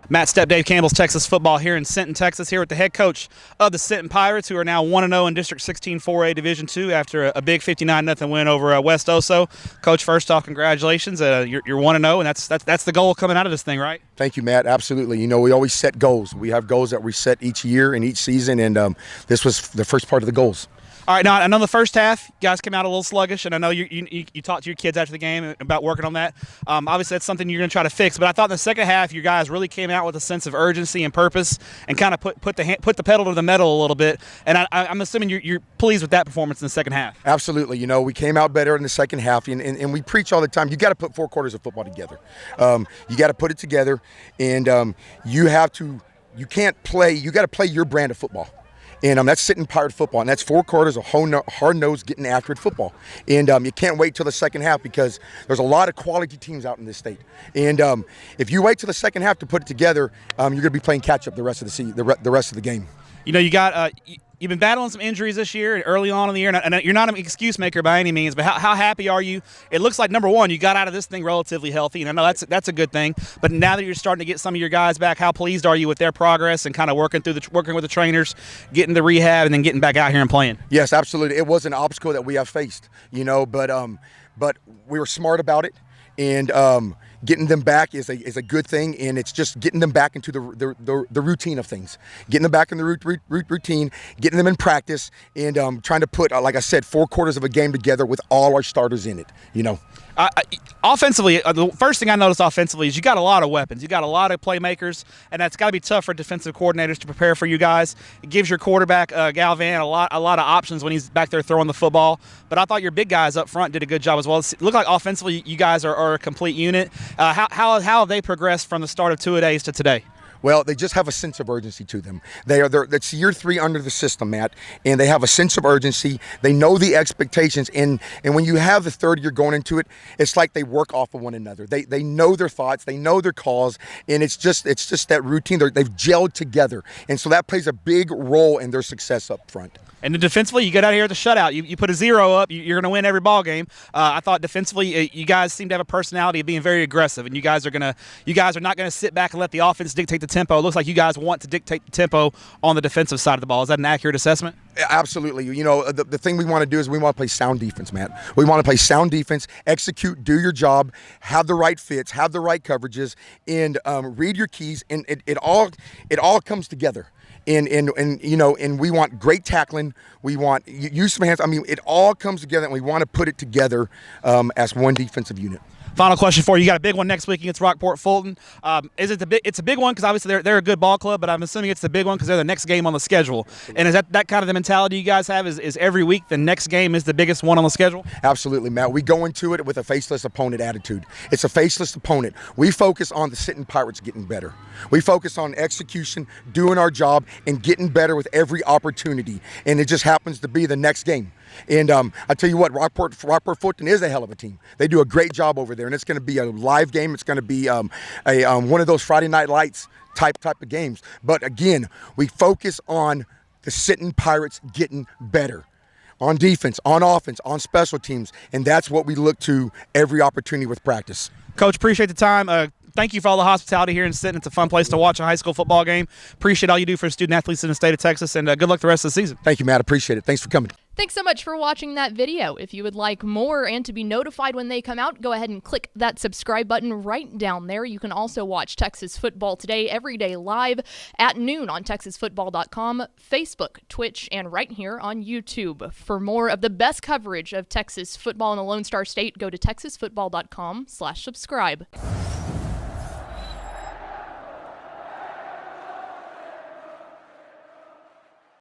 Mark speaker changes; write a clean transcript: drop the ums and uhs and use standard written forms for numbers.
Speaker 1: Matt Stepp, Dave Campbell's Texas Football here in Sinton, Texas, here with the head coach of the Sinton Pirates, who are now 1-0 in District 16 4A Division II after a big 59-0 win over West Oso. Coach, first off, congratulations. You're 1-0, and that's the goal coming out of this thing, right?
Speaker 2: Thank you, Matt. Absolutely. You know, we always set goals. We have goals that we set each year and each season, and this was the first part of the goals.
Speaker 1: All right, now I know the first half you guys came out a little sluggish, and I know you talked to your kids after the game about working on that. Obviously, that's something you're going to try to fix. But I thought in the second half, you guys really came out with a sense of urgency and purpose, and kind of put the pedal to the metal a little bit. And I'm assuming you're pleased with that performance in the second half.
Speaker 2: Absolutely. You know, we came out better in the second half, and we preach all the time. You got to put 4 quarters of football together. You got to put it together, and you can't play. You got to play your brand of football. And that's Sinton Pirate football, and that's 4 quarters of hard-nosed, getting after it football. And you can't wait till the second half because there's a lot of quality teams out in this state. And if you wait till the second half to put it together, you're going to be playing catch-up the rest of the rest of the game.
Speaker 1: You know, you've been battling some injuries this year, early on in the year, and you're not an excuse maker by any means, but how happy are you? It looks like, number one, you got out of this thing relatively healthy, and I know that's a good thing, but now that you're starting to get some of your guys back, how pleased are you with their progress and kind of working with the trainers, getting to rehab, and then getting back out here and playing?
Speaker 2: Yes, absolutely. It was an obstacle that we have faced, you know, but we were smart about it, and getting them back is a good thing, and it's just getting them back into the routine of things, getting them back in the routine, getting them in practice, and trying to put, like I said, 4 quarters of a game together with all our starters in it, you know.
Speaker 1: Offensively, the first thing I noticed offensively is you got a lot of weapons. You got a lot of playmakers, and that's got to be tough for defensive coordinators to prepare for you guys. It gives your quarterback, Galvan, a lot of options when he's back there throwing the football. But I thought your big guys up front did a good job as well. It looked like offensively you guys are a complete unit. How have they progressed from the start of 2-a-days to today?
Speaker 2: Well, they just have a sense of urgency to them. That's year 3 under the system, Matt, and they have a sense of urgency. They know the expectations, and when you have the third year going into it, it's like they work off of one another. They know their thoughts, they know their calls, and it's just that routine. They've gelled together, and so that plays a big role in their success up front.
Speaker 1: And then defensively, you get out here with a shutout. You put a 0 up, you're going to win every ball game. I thought defensively, you guys seem to have a personality of being very aggressive, and you guys are not going to sit back and let the offense dictate the tempo. It looks like you guys want to dictate the tempo on the defensive side of the ball. Is that an accurate assessment?
Speaker 2: Absolutely. You know, the thing we want to do is we want to play sound defense, Matt. We want to play sound defense, execute, do your job, have the right fits, have the right coverages, and read your keys, and it all comes together. And you know, and we want great tackling. We want use of hands. I mean, it all comes together, and we want to put it together as one defensive unit.
Speaker 1: Final question for you. You got a big one next week against Rockport Fulton. It's a big one because obviously they're a good ball club, but I'm assuming it's the big one because they're the next game on the schedule. And is that kind of the mentality you guys have? Is every week the next game is the biggest one on the schedule?
Speaker 2: Absolutely, Matt. We go into it with a faceless opponent attitude. It's a faceless opponent. We focus on the Sinton Pirates getting better. We focus on execution, doing our job, and getting better with every opportunity. And it just happens to be the next game. And I tell you what, Rockport Fulton is a hell of a team. They do a great job over there, and it's going to be a live game. It's going to be one of those Friday Night Lights type of games. But again, we focus on the Sinton Pirates getting better on defense, on offense, on special teams, and that's what we look to every opportunity with practice.
Speaker 1: Coach, appreciate the time. Thank you for all the hospitality here in Sinton. It's a fun place to watch a high school football game. Appreciate all you do for student athletes in the state of Texas, and good luck the rest of the season.
Speaker 2: Thank you, Matt. Appreciate it. Thanks for coming.
Speaker 3: Thanks so much for watching that video. If you would like more and to be notified when they come out, go ahead and click that subscribe button right down there. You can also watch Texas Football Today every day live at noon on TexasFootball.com, Facebook, Twitch, and right here on YouTube. For more of the best coverage of Texas football in the Lone Star State, go to TexasFootball.com/subscribe.